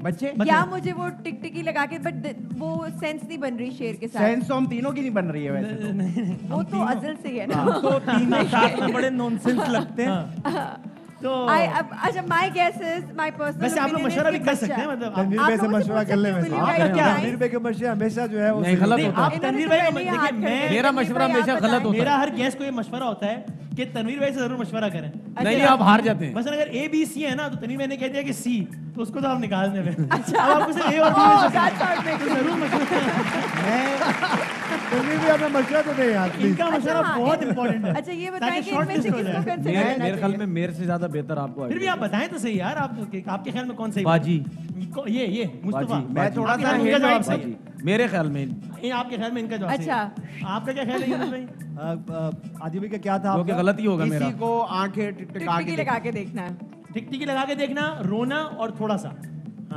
बच्चे, या मुझे वो टिकटिकी लगा के, बट वो सेंस नहीं बन रही शेर के साथ। सेंस तो हम तीनों की नहीं बन रही है वैसे। वो तो अजल से ही है ना। तो तीनों साथ में बड़े नॉनसेंस लगते हैं। तो अच्छा my guess is my personal. वैसे आप लोग मशवरा भी कर सकते हैं, मतलब तनवीर भाई से मशवरा कर ले। तनवीर भाई के मशवरे हमेशा जो है वो नहीं गलत होता है। तनवीर भाई देखिए, मेरा मशवरा हमेशा गलत होता है। मेरा हर गेस्ट को ये मशवरा होता है कि तनवीर भाई से जरूर मशवरा करें। नहीं आप हार जाते हैं। बस अगर A B C है ना, तो तनवीर भाई ने कह दिया कि C, तो उसको तो आप निकाल दें। अच्छा अब आपको सिर्फ A और B में जरूर मशवरा। तनवीर भी अपना मशवरा तो दे यार, इनका मशवरा बहुत इंपॉर्टेंट है। अच्छा ये बताएं कि इनमें से किसको कंसीडर करना मेरे ख्याल में मेरे से ज्यादा बेहतर आपको। फिर भी आप बताएं तो सही यार, आपके ख्याल में कौन सही? बाजी। ये मुस्तफा। मैं थोड़ा सा इनका जवाब सही है मेरे ख्याल में। आपके ख्याल में इनका जवाब सही है। अच्छा आपका क्या ख्याल है यूनुस भाई? आदि भाई का क्या था? क्योंकि गलत ही होगा मेरा। किसी को आंखें टिकटिकी लगा के देखना है। टिकटिकी लगा के देखना, रोना और थोड़ा सा।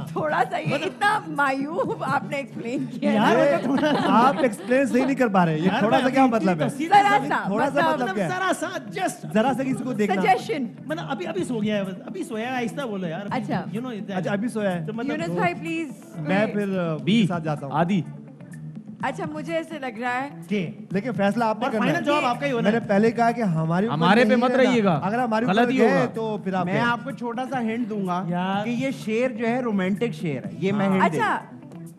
थोड़ा सा, ये इतना मायूब आपने एक्सप्लेन किया यार। आप एक्सप्लेन सही नहीं कर पा रहे। ये थोड़ा सा क्या मतलब है? थोड़ा सा मतलब क्या है? जरा सा, जस्ट जरा सा किसी को देखना। सजेशन मतलब अभी सो गया है, अभी सोया है, आहिस्ता बोलो यार। अच्छा यू नो, अच्छा अभी सोया है। यूनुस भाई प्लीज। मैं फिर बी साथ जाता हूँ। आदि। अच्छा मुझे ऐसे लग रहा है कि लेकिन फैसला आपने करना है। फाइनल जवाब आपका ही होना है। मैंने पहले कहा कि हमारे पे मत रहिएगा। अगर हमारे गलत ऊपर ही गए होगा। तो फिर आप मैं आपको छोटा सा हिंट दूंगा यार। कि ये शेर जो है रोमांटिक शेर है। ये मैं हिंट अच्छा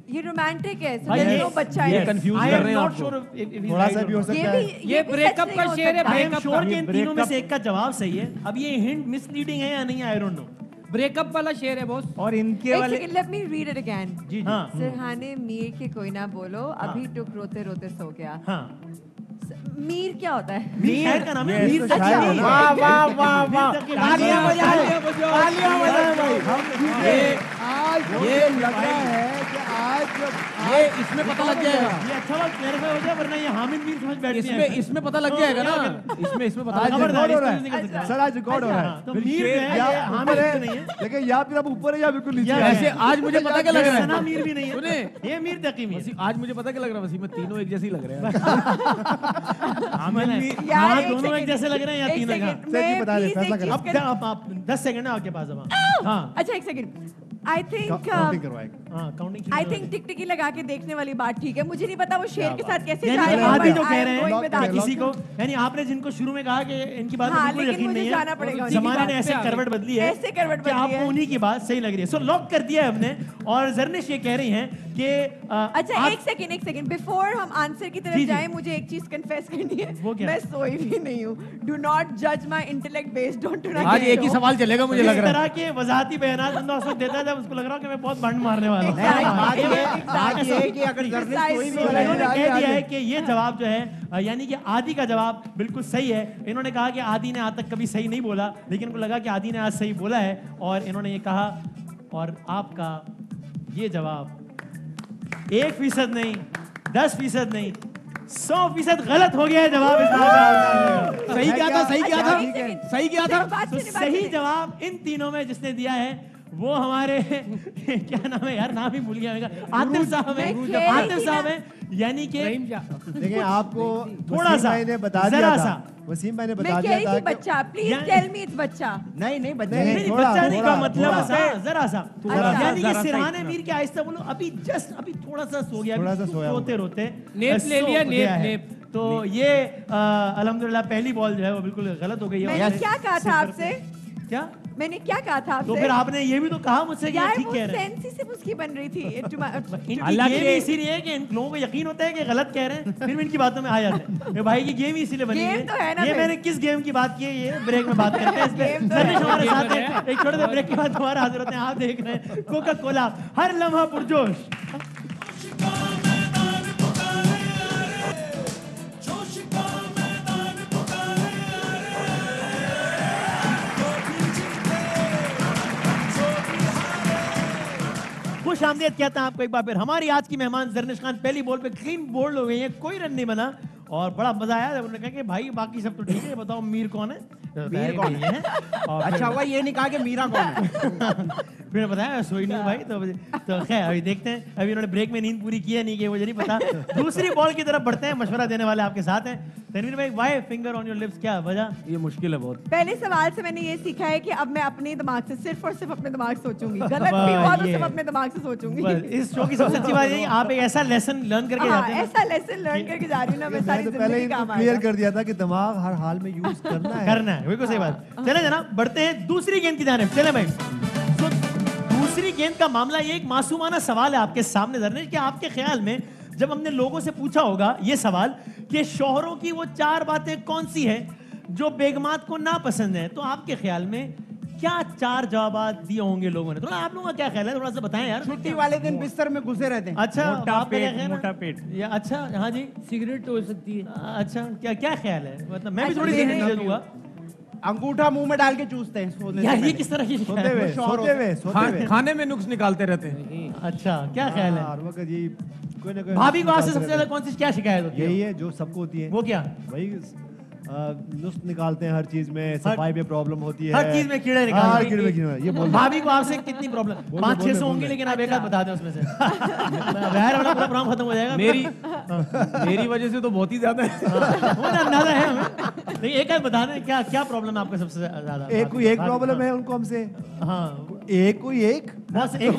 ये रोमांटिक है, भाई, समझ ये- लो बच्चा ये है। कंफ्यूज I कर am रहे हैं not आपको। sure if he's थोड़ा right सा or भी हो not. सकता है। ये ब्रेकअप का शेर है, I am ब्रेकअप sure कि इन तीनों में ब्रेकअप से एक का जवाब सही है। अब ये हिंट मिसलीडिंग है या नहीं, आई डोंट नो। ब्रेकअप वाला शेर है बॉस। और इनके एक वाले second, let me read it again. जी हाँ सिरहाने मीर के कोई ना बोलो, अभी टुक रोते रोते सो गया। हाँ। मीर क्या होता है? मीर शायर का नाम है। ये मीर तो शायर है ना। वाह वाह वाह वाह, तालियां बजा ये लग रहा है कि आज ये इसमें पता लग जाएगा। ये अच्छा बात क्लैरिफाई हो जाए, वरना ये हामिद मीर समझ बैठते हैं। इसमें पता लग जाएगा ना। इसमें पता आज लग जाएगा। रिकॉर्ड हो रहा इसको नहीं कर सकते। है। सर आज रिकॉर्ड हो रहा है। तो मीर जो है, या ये हामिद ऊपर तो नहीं है। है, लेकिन या फिर आप ऊपर है या बिल्कुल नीचे है। ऐसे आज मुझे पता क्या लग रहा सना है। मीर भी नहीं है। सुने, ये मीर तकीमी है। आज मुझे पता क्या लग रहा है। वसीम में तीनों एक जैसे ही लग रहे हैं। हामिद मीर, यार, हाँ, एक दोनों एक सेकंड, जैसे लग रहे हैं या एक तीनों? सेकंड, हाँ। सर जी मैं बता दें, please फैसला एक करें। चीज अब आप 10 सेकंड है आपके पास अब। हाँ अच्छा एक सेकंड, आई थिंक काउंटिंग करवाएगा। हाँ, काउंटिंग। आई थिंक टिकटिकी लगा के देखने वाली बात ठीक है। मुझे नहीं पता वो शेर के साथ कैसे यानी जाएगा, आदि but जो कह I am रहे going हैं with कि आदि। किसी को, यानी आपने जिनको शुरू में कहा कि इनकी बात में हाँ, बिल्कुल लेकिन यकीन मुझे नहीं जाना पड़ेगा है, उनकी जमाने बात ने ऐसे पे आ गई। करवट बदली है ऐसे करवट कि बदली आपको है। उन्हीं की बात सही लग रही है। सो लॉक कर दिया है हमने। और जर्निश ये कह रही हैं कि अच्छा एक सेकंड बिफोर हम आंसर की जी, तरफ जी। जाएं, मुझे एक चीज कन्फेस करनी है। वो क्या? मैं सोई भी नहीं हूँ। डू नॉट जज my intellect based on tonight. आज एक ही सवाल चलेगा मुझे इस लग रहा तरह के वजाहती बयानात बंदा उस वक्त देता है जब उसको लग रहा हो कि मैं बहुत भंड मारने वाला हूँ। बात ये है कि अगर जर्नलिस्ट कोई तो भी इन्होंने कह दिया है कि ये जवाब जो है यानी कि आदि का जवाब बिल्कुल सही है। इन्होंने कहा कि आदि ने आज तक कभी सही नहीं बोला, लेकिन उनको लगा कि आदि ने आज सही बोला है और इन्होंने ये कहा। और आपका ये जवाब 1% नहीं, 10% नहीं, 100% गलत हो गया है जवाब। इस सही क्या था? सही क्या था? एक सेकंड। सही क्या था? तो सही जवाब इन तीनों में जिसने दिया है वो हमारे क्या नाम है यार, नाम ही भूल गया मेरा। आतिफ साहब है। आतिफ साहब है, यानी कि देखिए आपको थोड़ा सा, वसीम भाई ने बता दिया जरा था। सा। वसीम भाई ने मैं बता कह दिया रही था थी कि बच्चा, प्लीज टेल मी इट्स बच्चा। नहीं बच्चे नहीं, नहीं, थोड़ा, बच्चा नहीं का थोड़ा, मतलब थोड़ा। जरा सा थोड़ा सा, यानी कि जरा सा सिरहाने इतना। मीर के आहिस्ता बोलो, अभी जस्ट अभी थोड़ा सा सो गया, थोड़ा सा सोया रोते रोते नेप ले लिया, नेप। तो ये अल्हम्दुलिल्लाह पहली बॉल जो है वो बिल्कुल गलत हो गई है। मैंने क्या कहा था आपसे? क्या? मैंने क्या कहा था आपसे? तो फिर आपने ये भी तो कहा मुझसे कि यार ठीक वो कह रहे हैं। सेंस ही सिर्फ उसकी बन रही थी। इनकी गेम ही इसीलिए है कि इन लोगों को यकीन होता है कि गलत कह रहे हैं, फिर भी इनकी बातों में आ जाते हैं। ये भाई की गेम ही इसीलिए बनी गेम तो है ना ये फिर। मैंने किस गेम की बात की है ये ब्रेक में बात करते हैं। गेम इसमें तो है। जर्निश हमारे साथ है। एक छोटे से ब्रेक के बाद दोबारा हाजिर होते हैं। आप देख रहे हैं कोका कोला, हर लम्हा पुरजोश। खुश आमदीद कहता है आपको एक बार फिर। हमारी आज की मेहमान जर्निश खान पहली बॉल पे क्लीन बोल्ड हो गई है, कोई रन नहीं बना और बड़ा मजा आया। उन्होंने कहा कि भाई बाकी सब तो ठीक है, बताओ मीर कौन है। मीर कौन है? अच्छा हुआ ये नहीं कहा कि मीरा कौन है। मैंने बताया सोई नहीं भाई। तो खैर अभी देखते हैं, अभी उन्होंने ब्रेक में नींद पूरी की है नहीं की मुझे नहीं पता। दूसरी बॉल की तरफ बढ़ते हैं, मशवरा देने वाले आपके साथ हैं। तनवीर भाई, why finger on your lips, क्या वजह? ये मुश्किल है बहुत। पहले सवाल से मैंने ये सीखा है कि अब मैं अपने दिमाग से सिर्फ और सिर्फ अपने दिमाग से सोचूंगी, गलत भी हुआ तो सिर्फ अपने दिमाग से सोचूंगी। इस शो की सबसे अच्छी बात है कि आप एक ऐसा लेसन लर्न करके जाते हैं। ऐसा लेसन लर्न करके जा रही हूँ ना मैं, सारी जिंदगी काम आएगा। क्लियर कर दिया था कि दिमाग हर हाल में यूज करना है। बिल्कुल सही बात। चले जनाब, बढ़ते हैं दूसरी गेंद की जानिब। चले भाई, तो दूसरी गेंद का मामला ये एक मासूमाना सवाल है आपके सामने धरने कि आपके ख्याल में जब हमने लोगों से पूछा होगा ये सवाल कि शौहरों की वो 4 बातें कौन सी है जो बेगमात को ना पसंद है, तो आपके ख्याल में क्या 4 जवाब दिए होंगे लोगों ने? थोड़ा आप लोगों का क्या ख्याल है, थोड़ा सा बताएं यार। छुट्टी वाले दिन बिस्तर में घुसे रहते हैं। अच्छा, मोटा पेट या अच्छा, हाँ जी, सिगरेट हो सकती है। अच्छा, क्या क्या ख्याल है? मतलब मैं भी थोड़ी सी हिंट दे दूंगा। अंगूठा मुंह में डाल के चूसते हैं सोने यार से ये किस तरह की सोते हुए खाने में नुक्स निकालते रहते हैं। अच्छा, क्या ख्याल है? हर वक्त जी कोई ना कोई भाभी को आपसे सबसे ज्यादा कौन सी क्या शिकायत होती है? यही है जो सबको होती है। वो क्या? भाई नुस्ख निकालते हैं हर चीज में, सफाई में प्रॉब्लम होती है, हर चीज में कीड़े निकालते हर हैं। कीड़े में कीड़े। ये बोल भाभी को आपसे कितनी प्रॉब्लम? 500-600 होंगी, लेकिन आप एक आध बता दें उसमें से। बहर वाला पूरा प्रोग्राम खत्म हो जाएगा। मेरी वजह से तो बहुत ही ज्यादा है। वो ना अंदाजा है हमें, लेकिन एक आध बता दें क्या क्या प्रॉब्लम है आपका सबसे ज्यादा? एक कोई एक प्रॉब्लम है उनको हमसे। हाँ, एक कोई एक बस एक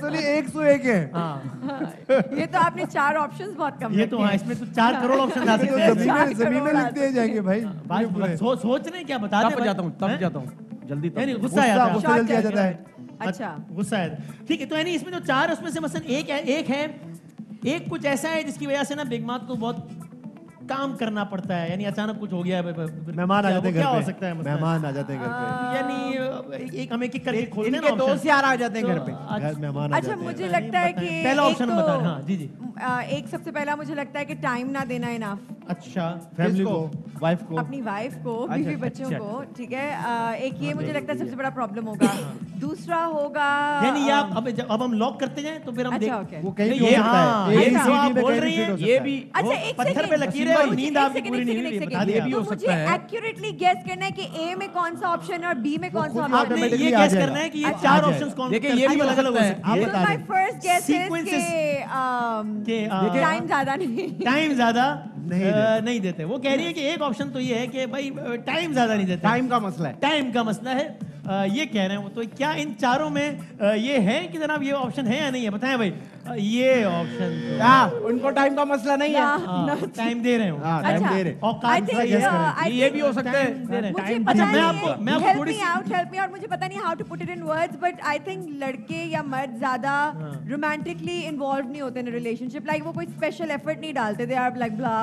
तो नहीं, 101 है। ये तो आपने 4 ऑप्शंस बहुत कम ये तो हाँ, इसमें तो 4 करोड़ ऑप्शन आ सकते हैं। जमीन में लिख दिए जाएंगे भाई। सोच रहे हैं क्या बता दें? तब जाता हूँ जल्दी। नहीं, गुस्सा आ जाता है। गुस्सा जल्दी आ जाता है। अच्छा, गुस्सा है। ठीक है, तो यानी इसमें जो 4 उसमें से मसलन एक है, एक कुछ ऐसा है जिसकी वजह से ना बेगमात को बहुत काम करना पड़ता है, यानी अचानक कुछ हो गया, मेहमान आ जाते हैं घर पे। क्या हो सकता है? मेहमान आ जाते हैं घर पे, यानी एक हम एक करके खोलते हैं इनके ना, दोस्त यार आ जाते हैं घर पे। मेहमान आ अच्छा, जाते हैं। मुझे लगता है कि पहला एक ऑप्शन तो, बता। हाँ जी जी। एक सबसे पहला मुझे लगता है कि टाइम ना देना इनफ अच्छा, फैमिली को, वाइफ को, अपनी वाइफ को, बीवी बच्चों को। ठीक है, एक ये मुझे लगता है सबसे बड़ा प्रॉब्लम होगा। दूसरा होगा, यानी ये आप अब हम लॉक करते जाएं तो फिर हम अच्छा, ओके। वो कहीं ये हाँ, ये जो आप बोल रही हैं ये भी अच्छा, एक पत्थर सेकंड, पे लकीर है और मुझे नींद एक आपकी सेकंड, पूरी एक नहीं सेकंड, हुई, एक बता सेकंड। दिया। भी हो तो मुझे सकता है। एक्यूरेटली गेस करना है कि ए में कौन सा ऑप्शन है और बी में कौन सा खुद ऑप्शन आपने है। ये automatically आ गेस जाएगा। करना है कि ये अच्छा, 4 आ जाएगा। ऑप्शंस कौन देखिए, ये भी अलग अलग हो आप सकते हैं। बता माय दें। फर्स्ट गेस इज Sequences कि के टाइम ज्यादा नहीं। टाइम ज्यादा नहीं नहीं देते। वो कह रही है कि एक ऑप्शन तो ये है कि भाई टाइम ज्यादा नहीं देते। टाइम का मसला है। टाइम का मसला है, ये कह रहे हैं वो। तो क्या इन चारों में ये है कि जनाब ये ऑप्शन है या नहीं है? बताएं भाई। ये ऑप्शन क्या उनको टाइम का मसला नहीं है? टाइम दे रहे हो। टाइम दे रहे। I think, ये भी हो सकता है। मुझे अच्छा, पता मैं आपको नहीं, हेल्प थोड़ी me out, help me out. मुझे पता नहीं how to put it in words, but I think लड़के या मर्द ज्यादा रोमांटिकली इन्वॉल्व नहीं होते इन रिलेशनशिप। लाइक वो कोई स्पेशल एफर्ट नहीं डालते, दे आर लाइक ब्ला।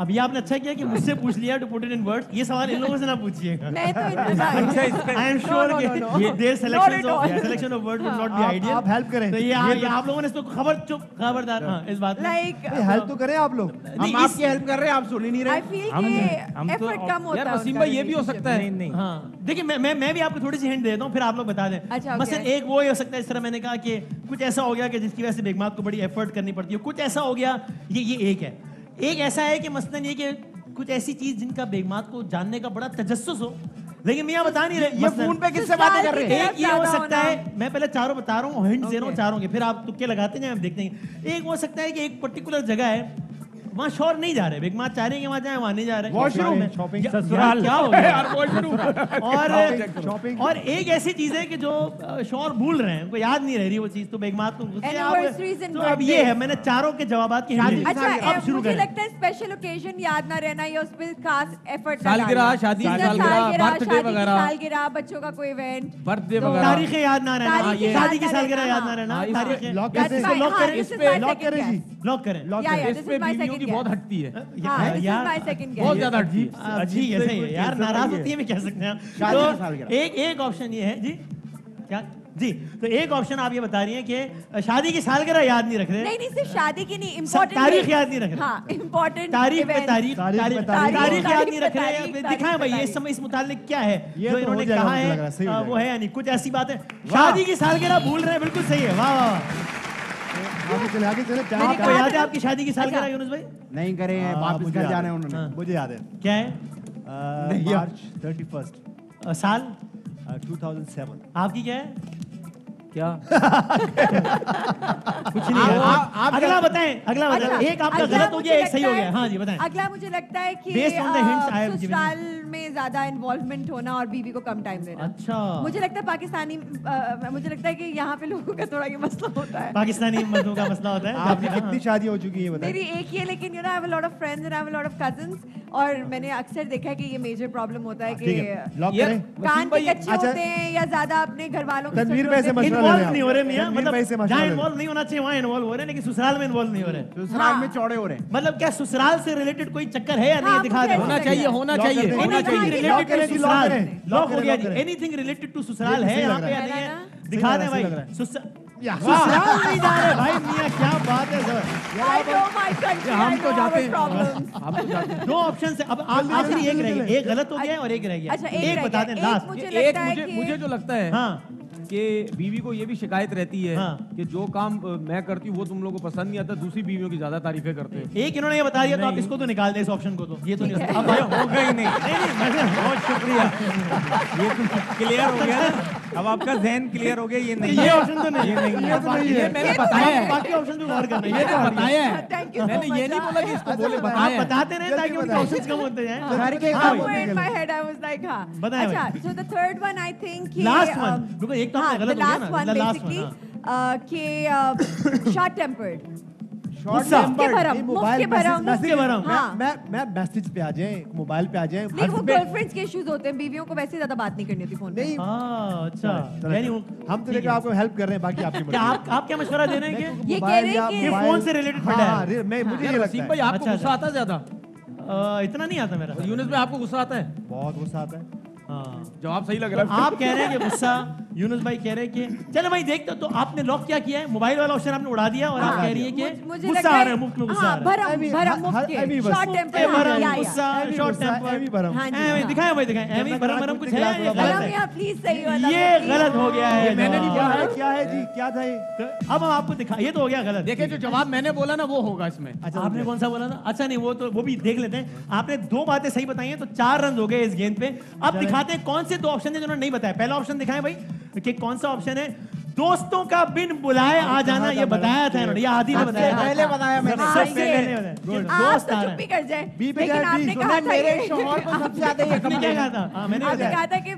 अब ये आपने अच्छा किया कि मुझसे पूछ लिया to put it in words. ये सवाल इन लोगों से ना पूछिएगा। मैं तो आई एम श्योर कि their selection of word would not be ideal. आप हेल्प करें। तो ये आप लोगों ने इसको खबरदार हाँ इस बात में। लाइक हेल्प तो करें आप लोग। हम आपकी हेल्प कर रहे हैं, आप सुन ही नहीं आई रहे। फील हम कि तो एफर्ट कम होता है। यार वसीम भाई, ये भी हो सकता है। नहीं हाँ, देखिए मैं भी आपको थोड़ी सी हिंट देता हूँ, फिर आप लोग बता दें। अच्छा, मसलन okay. एक वो हो सकता है, इस तरह मैंने कहा कि कुछ ऐसा हो गया कि जिसकी वजह से बेगमात को बड़ी एफर्ट करनी पड़ती है। कुछ ऐसा हो गया, ये एक है। एक ऐसा है कि मसलन ये कि कुछ ऐसी चीज जिनका बेगमात को जानने का बड़ा तजस्सुस हो, लेकिन मियां बता नहीं रहे। ये फोन पे किससे बातें कर रहे हैं? एक ये हो सकता है, मैं पहले चारों बता रहा हूँ, हिंट दे रहा हूँ चारों के, फिर आप तुक्के लगाते जाएं, हम देखते हैं। एक हो सकता है कि एक पर्टिकुलर जगह है, वहाँ शोर नहीं जा रहे, बेगमात चाह रहे हैं कि वहाँ जाए, वहाँ नहीं जा रहे। वॉशरूम में, शॉपिंग, ससुराल क्या हो गया? शॉपिंग। और एक ऐसी चीज है कि जो शोर भूल रहे हैं, उनको याद नहीं रह रही वो चीज, तो बेगमात को गुस्से Anniversaries and तो अब ये है, मैंने चारों के जवाबात की हिंट दी। अच्छा, अब शुरू मुझे करें। लगता है स्पेशल ओकेजन याद ना रहना या उस पर खास एफर्ट सालगिरह, शादी, सालगिरह, बर्थडे वगैरह, सालगिरह, बच्चों का कोई इवेंट, बर्थडे तो वगैरह, तारीखें याद ना रहना, तारीखें शादी याद की ना सालगिरह रहना, याद ना रहना, हाँ, तारीखें लॉक That's कैसे? fine. लॉक हाँ, करें, this is इस पे my लॉक second करें जी। guess. लॉक करें। लॉक Yeah, करें। yeah, इस पे my बीवियों की second बहुत guess. हटती है, हाँ, this is यार, my second बहुत guess. ज्यादा हटती है। अच्छी है, सही है यार, नाराज होती है भी कह सकते हैं। शादी की सालगिरह। तो एक ऑप्शन ये है जी, क्या जी, तो एक ऑप्शन आप ये बता रही हैं कि शादी की सालगिरह याद नहीं रख रहे। नहीं, सिर्फ शादी की नहीं, इम्पोर्टेंट तारीख याद नहीं रख रहे। हाँ, इम्पोर्टेंट तारीख पे तारीख तारीख पे तारीख तारीख। तारीख याद नहीं रख तारीख रहे। पे दिखाएं भाई ये तारीख। इस समय इस मुतालिक क्या है ये जो तो इन्होंने हो जाएगा, कहा मुझे लग रहा है, सही हो है, वो जाएगा। है यानी कुछ ऐसी बातें। शादी की सालगिरह भूल रहे हैं, बिल्कुल सही है। वाह वाह। आगे चले आपको याद है आपकी शादी की सालगिरह यूनुस भाई? नहीं करे हैं, वापस घर जाना है उन्होंने। मुझे याद है। क्या है? मार्च 31st साल 2007। आपकी क्या है? क्या कुछ नहीं है। अगला बताएं, अगला बताएं। एक आपका गलत हो गया, एक सही हो गया। हाँ जी बताएं। अगला मुझे लगता है कि Based on the hints I have given ससुराल में ज्यादा इन्वॉल्वमेंट होना और बीवी को कम टाइम देना। अच्छा। मुझे लगता है पाकिस्तानी मुझे लगता है कि यहाँ पे लोगों का थोड़ा ये मसला होता है। पाकिस्तानी मर्दों का मसला होता है। आपकी कितनी शादी हो चुकी है बताएं? मेरी एक ही है, लेकिन you know I have a lot of friends and I have a lot of cousins, और मैंने अक्सर देखा है कि ये मेजर प्रॉब्लम होता है कि लॉक करें। कान के कच्चे होते हैं या ज्यादा अपने घर वालों के तनवीर भाई से मशवरा ले इन्वॉल्व नहीं हो रहे मियां, मतलब जहाँ इन्वॉल्व नहीं होना चाहिए वहाँ इन्वॉल्व हो रहे हैं, लेकिन ससुराल में इन्वॉल्व नहीं हो रहे। ससुराल में चौड़े हो रहे हैं। मतलब क्या ससुराल से रिलेटेड कोई चक्कर है या नहीं? दिखा दे। होना चाहिए, होना चाहिए, होना चाहिए। रिलेटेड टू ससुराल लॉक हो गया जी। एनीथिंग रिलेटेड टू ससुराल है यहाँ पे या नहीं है? दिखा दे भाई। ससुराल नहीं जा रहे भाई मियां, क्या बात है सर। हम तो जाते हैं। दो ऑप्शन है, अब आखिरी एक रह गया, एक गलत हो गया और एक रह गया। एक बता दें लास्ट। मुझे जो लगता है कि बीवी को ये भी शिकायत रहती है कि जो काम मैं करती हूँ वो तुम लोगों को पसंद नहीं आता, दूसरी बीवियों की ज्यादा तारीफें करते हैं। एक इन्होंने ये बता दिया तो आप इसको तो निकाल दें, इस ऑप्शन को तो। ये तो नहीं अब होगा ही नहीं। बहुत शुक्रिया, ये तो क्लियर हो गया ना। अब आपका ज़हन क्लियर हो गया। ये नहीं, ये ऑप्शन तो नहीं है। ये मैंने बताया है, बाकी ऑप्शन भी गौर करना। ये तो बताया है, मैंने ये नहीं बोला कि इसको बोले, बताया है। आप बताते रहे ताकि उनके ऑप्शंस कम होते जाएं। बताएं। अच्छा, so the third one I think last one, रुको एक तो आपने गलत हो गया ना। लास्ट वन कि शॉर्ट टेम्पर्ड, गुस्सा। मुफ्त के भरम। मैं मैसेज पे आ जाए, मोबाइल पे आ जाए। नहीं, वो गर्लफ्रेंड्स के इश्यूज होते हैं, बीवियों को वैसे ज्यादा बात नहीं करनी होती फोन पे। नहीं, अच्छा, यानी हम तो लेकर आपको हेल्प कर रहे हैं, बाकी आपकी क्या आप क्या मशवरा दे रहे हैं कि ये कह रहे हैं ये फोन से रिलेटेड मैटर है? मुझे ये लगता है। भाई आपको गुस्सा आता है ज्यादा? इतना नहीं आता मेरा। यूनुस भाई आपको गुस्सा आता है? बहुत गुस्सा आता है। जवाब सही लग रहा है। आप कह रहे हैं कि गुस्सा, यूनुस भाई कह रहे हैं कि चलो भाई देखते हो। तो आपने लॉक क्या किया है? मोबाइल वाला ऑप्शन आपने उड़ा दिया और आप कह रही है कि गुस्सा आ रहा है, मुफ्त में गुस्सा आ रहा है। शॉर्ट टेम्पर, गुस्सा, शॉर्ट टेम्पर। दिखाएं भाई, दिखाएं। एमी भरम कुछ है? ये गलत है, प्लीज सही वाला। ये गलत हो गया है। मैंने नहीं बोला है। क्या है जी, क्या था ये? अब हम आपको दिखा, ये तो हो गया गलत। देखिए जो जवाब मैंने बोला ना वो होगा इसमें। अच्छा, आपने कौन सा बोला था? अच्छा नहीं, वो भी देख लेते हैं। आपने दो बातें सही बताई हैं तो 4 रन हो गए इस गेंद पे। अब दिखाते हैं कौन से 2 ऑप्शन है जिन्होंने नहीं बताया। पहला ऑप्शन दिखाएं भाई कि कौन सा ऑप्शन है। दोस्तों का बिन बुलाए आ जाना, ये बताया था इन्होंने, ये आदि ने बताया। पहले बताया मैंने। दोस्त आ रहे चुप्पी कर जाए। बी पे लेकिन आपने कहा था मेरे शोहर को सबसे ज्यादा ये आपने क्या कहा था? मैंने आपने कहा था कि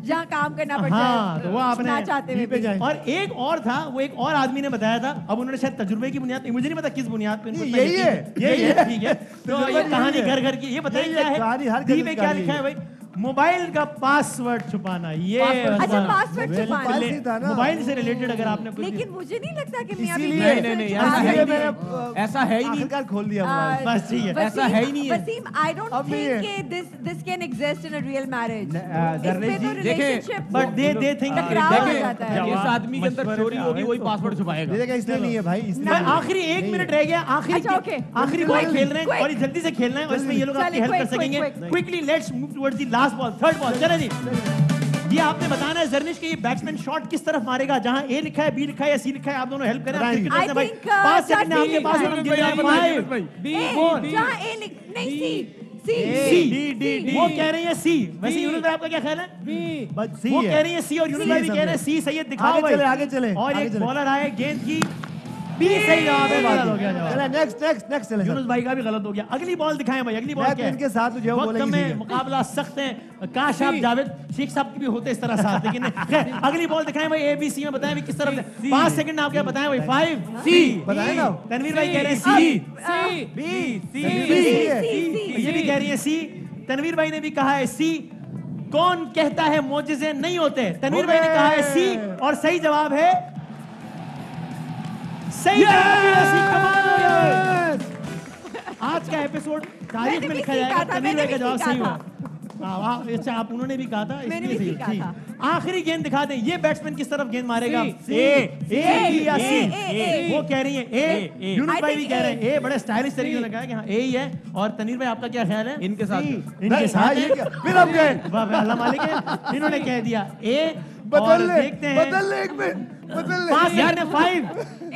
जहाँ काम करना पड़ता है, तो वो आपने चाहते हुए भी। और एक और था, वो एक और आदमी ने बताया था। अब उन्होंने शायद तजुर्बे की बुनियाद, मुझे नहीं पता किस बुनियाद पे। यही है, ठीक है। तो ये कहानी घर घर की, ये बताइए क्या है? डी पे क्या लिखा है भाई? मोबाइल का पासवर्ड छुपाना। ये अच्छा, पासवर्ड छुपाना मोबाइल से रिलेटेड अगर आपने कुछ। लेकिन मुझे नहीं लगता कि मियां नहीं ऐसा है ही नहीं। आखिरकार खोल दिया बस ठीक है, ऐसा है ही नहीं है। वसीम, I don't think कि this can exist in a real marriage। Jarnail जी, relationship बट दे थिंक टकराव हो जाता है। जिस आदमी के अंदर चोरी होगी वही पासवर्ड छुपाएगा। इसलिए नहीं है भाई, इसलिए आखिरी 1 मिनट रह गया। आखिरी बॉल खेल रहे हैं और जल्दी से खेलना है और इसमें ये लोग आपकी हेल्प कर सकेंगे। Quickly let's move towards the last ball, third ball. चले जी, ये आपने बताना है जर्निश के ये बैट्समैन शॉट किस तरफ मारेगा। जहां ए लिखा है, बी लिखा है या सी लिखा है, आप दोनों हेल्प करें। 5 सेकंड है आपके पास। डी वो कह रही है सी। वैसे यूनुस भाई आपका क्या ख्याल है? वो कह रही है सी और यूनुस भाई भी कह रहे हैं सी। सही है, दिखाओ भाई। आगे चले। और एक बॉलर आए, गेंद की बी सही जवाब है। गलत हो गया जवाब। चले नेक्स्ट चले। यूनुस भाई का भी गलत हो गया। अगली बॉल दिखाएं भाई। अगली बॉल क्या है? इनके साथ जो वक्त में मुकाबला सख्त है। काश आप जावेद शेख साहब की भी होते इस तरह साथ, लेकिन अगली बॉल दिखाएं भाई। ए बी सी में बताएं भी किस तरफ से। 5 सेकंड आप क्या बताएं भाई? 5 सी बताएं ना। तनवीर भाई कह रहे हैं सी, बी सी, ये भी कह रही है सी। तनवीर भाई ने भी कहा है सी। कौन कहता है मोजिज़े नहीं होते? तनवीर भाई ने कहा है सी और सही जवाब है सही कमाल हो गया। आज का एपिसोड तारीख में लिखा जाएगा। तनवीर भाई का जवाब सही हुआ। अच्छा, आप उन्होंने भी कहा था, इसलिए सही ठीक। आखिरी गेंद दिखा दें, ये बैट्समैन किस तरफ गेंद मारेगा? ए बी या सी? वो कह रही है ए। यूनुस भाई भी कह रहे हैं ए। बड़े स्टाइलिश तरीके से लगा कि हाँ ए ही है। और तनवीर भाई आपका क्या ख्याल है? इनके साथ फिर अब गए। अल्लाह मालिक है, इन्होंने कह दिया ए। बदल ले एक मिनट।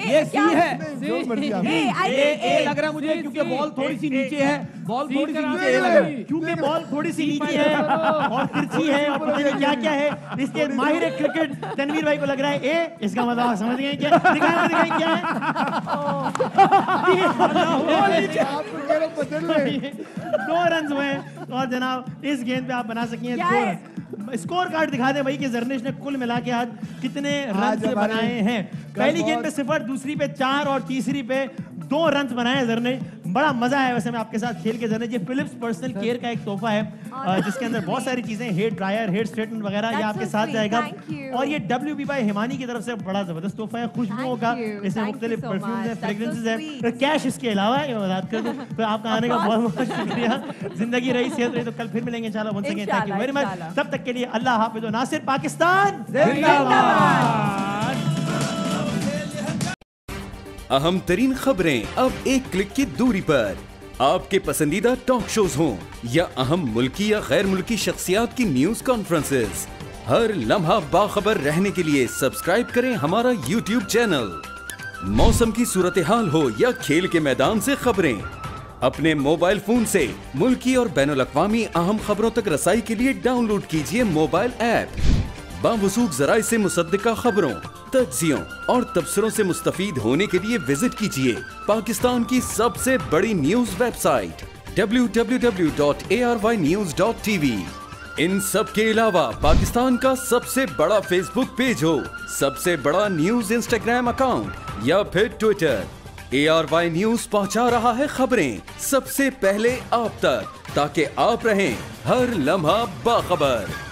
ये सी है। ए लग रहा है मुझे क्योंकि बॉल थोड़ी सी नीचे है, बॉल थोड़ी सी नीचे है, क्योंकि बॉल थोड़ी सी नीचे है और तिरछी है और पता नहीं क्या क्या है, इसके माहिर क्रिकेट तनवीर भाई को लग रहा है ए, इसका मतलब आप समझ गए क्या? दिखाएं क्या है? दो रन हुए और जनाब इस गेंद पे आप बना सकें 2 रन। स्कोर कार्ड दिखा दे भाई कि जर्निश ने कुल मिला के आज कितने रन बनाए हैं। पहली गेंद पे 0, दूसरी पे 4 और तीसरी पे 2 रन बनाए जर्निश। बड़ा मजा आया वैसे मैं आपके साथ खेल के। जर्निश ये फिलिप्स पर्सनल केयर का एक तोहफा है जिसके अंदर बहुत सारी चीजें, हेयर ड्रायर, हेयर स्ट्रेटनर वगैरह, ये आपके साथ जाएगा। और ये WB बाय हिमानी की तरफ से बड़ा जबरदस्त तोहफा है, खुशबुओं का, इसमें मुख्तलिफ परफ्यूम्स हैं, फ्रेग्रेंसेस हैं, कैश इसके अलावा है, मैं बात कर दूं तो आपका आने का बहुत बहुत शुक्रिया। जिंदगी रही, सेहत रही, तो कल फिर मिलेंगे इंशाल्लाह। Once again thank you very much. तब तक के लिए अल्लाह हाफिज़। नासिर पाकिस्तान जिंदाबाद। अहम तरीन खबरें अब एक क्लिक की दूरी पर। आपके पसंदीदा टॉक शोज हों या अहम मुल्की या गैर मुल्की शख्सियात की न्यूज कॉन्फ्रेंसेस, हर लम्हा बाखबर रहने के लिए सब्सक्राइब करें हमारा YouTube चैनल। मौसम की सूरत हाल हो या खेल के मैदान से खबरें, अपने मोबाइल फोन से मुल्की और बैनुल-अक़वामी अहम खबरों तक रसाई के लिए डाउनलोड कीजिए मोबाइल ऐप। बावसूख ज़राए से मुसद्दिका खबरों, तज्ज़ियों और तबसरों से मुस्तफ़ीद होने के लिए विजिट कीजिए पाकिस्तान की सबसे बड़ी न्यूज वेबसाइट www.arYnews.tv। इन सब के अलावा पाकिस्तान का सबसे बड़ा फेसबुक पेज हो, सबसे बड़ा न्यूज इंस्टाग्राम अकाउंट या फिर ट्विटर, ARY न्यूज पहुंचा रहा है खबरें सबसे पहले आप तक, ताकि आप रहें हर लम्हा बाखबर।